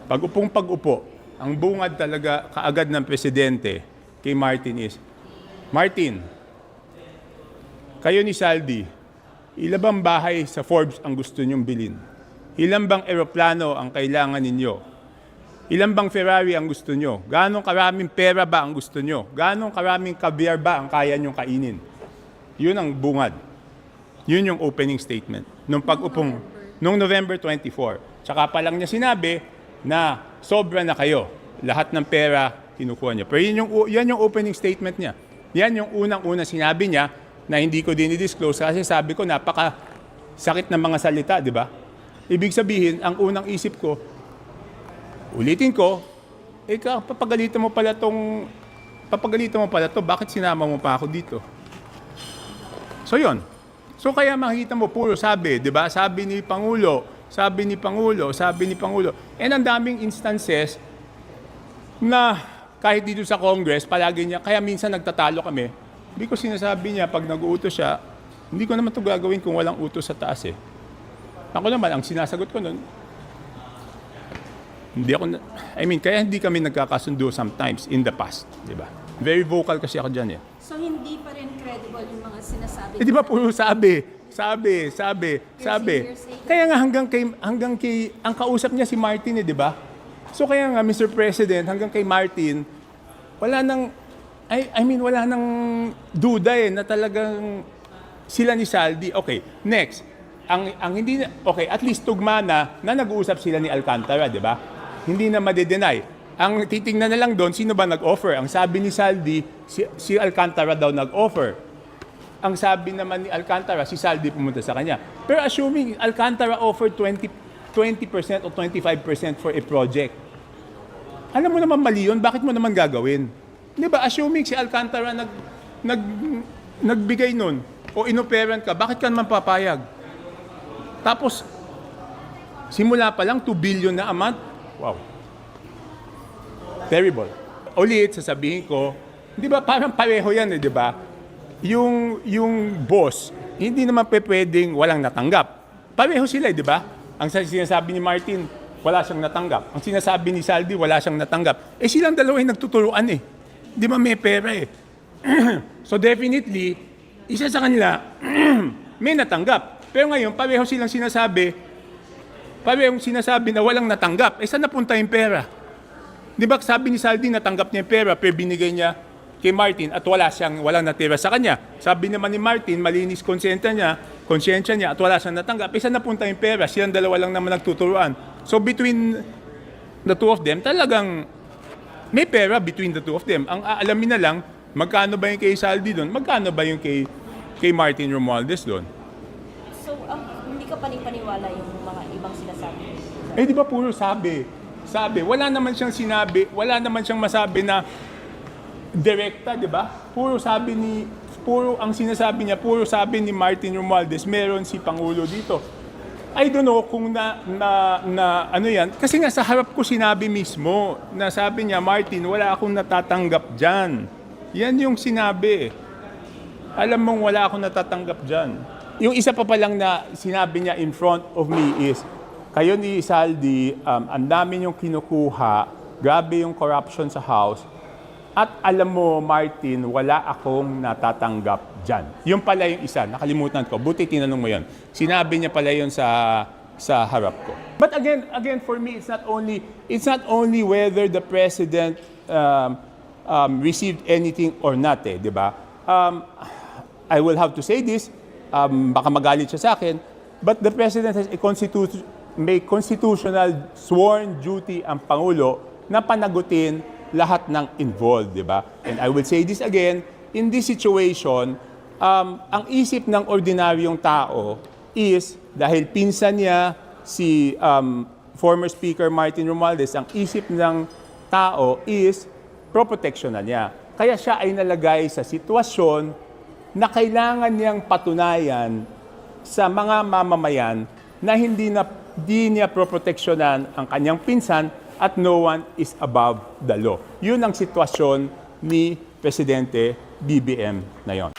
Pag-upong ang bungad talaga kaagad ng presidente kay Martin is, Martin, kayo ni Saldi, ilan bang bahay sa Forbes ang gusto nyong bilhin? Ilan bang eroplano ang kailangan ninyo? Ilan bang Ferrari ang gusto nyo? Ganong karaming pera ba ang gusto nyo? Ganong karaming caviar ba ang kaya nyong kainin? Yun ang bungad. Yun yung opening statement nung pag-upong, nung November 24. Tsaka pa lang niya sinabi na sobra na kayo. Lahat ng pera, kinukuha niya. Pero yan yung opening statement niya. Yan yung unang-una sinabi niya na hindi ko dinidisclose kasi sabi ko napaka sakit ng mga salita, di ba? Ibig sabihin, ang unang isip ko, ulitin ko, papagalitan mo pala to, bakit sinama mo pa ako dito? So yun. So kaya makikita mo, puro sabi, di ba? Sabi ni Pangulo. And ang daming instances na kahit dito sa Congress, palagi niya, kaya minsan nagtatalo kami, because sinasabi niya, pag nag-uutos siya, hindi ko naman ito gagawin kung walang utos sa taas eh. Ako naman, ang sinasagot ko nun, kaya hindi kami nagkakasundo sometimes in the past, di ba? Very vocal kasi ako dyan eh. So hindi pa rin credible yung mga sinasabi? Di ba puro sabi. Kaya nga hanggang kay, ang kausap niya si Martin eh, di ba? So kaya nga, Mr. President, hanggang kay Martin, wala nang duda eh, na talagang sila ni Saldi. Okay, next. At least tugma na nag-uusap sila ni Alcantara, di ba? Hindi na madedenay. Ang titingnan na lang doon, sino ba nag-offer? Ang sabi ni Saldi, si Alcantara daw nag-offer. Ang sabi naman ni Alcantara, si Saldi pumunta sa kanya. Pero assuming Alcantara offered 20% o 25% for a project. Alam mo naman mali yun, bakit mo naman gagawin? Di ba? Assuming si Alcantara nagbigay nun o inoperan ka, bakit ka naman papayag? Tapos, simula pa lang, 2 billion na a month. Wow. Terrible. Ulit, sasabihin ko, di ba parang pareho yan eh, di ba? Yung boss, hindi naman pwedeng walang natanggap. Pareho sila eh, di ba? Ang sinasabi ni Martin, wala siyang natanggap. Ang sinasabi ni Saldi, wala siyang natanggap. Eh silang dalawa ay nagtuturuan eh. Di ba may pera eh. So definitely, isa sa kanila, may natanggap. Pero ngayon, parehong sinasabi na walang natanggap. Eh, saan napunta yung pera? Di ba sabi ni Saldi, natanggap niya yung pera, pero binigay niya kay Martin at walang natira sa kanya. Sabi naman ni Martin, malinis konsyensya niya at wala siyang natanggap. Eh, saan napunta yung pera? Silang dalawa lang naman nagtuturuan. So, between the two of them, talagang may pera between the two of them. Ang aalamin na lang, magkano ba yung kay Saldi doon? Magkano ba yung kay Martin Romualdez doon? Hindi ka panipaniwala yung mga ibang sinasabi? Eh, di ba puro sabi? Wala naman siyang sinabi, wala naman siyang masabi na direkta, di ba? Puro ang sinasabi niya, puro sabi ni Martin Romualdez, meron si Pangulo dito. I don't know kung ano yan. Kasi nga sa harap ko sinabi mismo, na sabi niya, Martin, wala akong natatanggap dyan. Yan yung sinabi. Alam mong wala akong natatanggap dyan. Yung isa pa lang na sinabi niya in front of me is, kayo ni Saldi, ang dami yung kinukuha, grabe yung corruption sa House, at alam mo, Martin, wala akong natatanggap dyan. Yung pala yung isa, nakalimutan ko. Buti tinanong mo yun. Sinabi niya pala yun sa harap ko. But again, for me, it's not only whether the president received anything or not, eh, di ba? I will have to say this, baka magalit siya sa akin, but the president has may constitutional sworn duty ang Pangulo na panagutin lahat ng involved, di ba? And I will say this again, in this situation, ang isip ng ordinaryong tao is, dahil pinsan niya si former Speaker Martin Romualdez, ang isip ng tao is pro-protection na niya. Kaya siya ay nalagay sa sitwasyon na kailangan niyang patunayan sa mga mamamayan na hindi niya pro-proteksyonan ang kanyang pinsan at no one is above the law. Yun ang sitwasyon ni Presidente BBM na yon.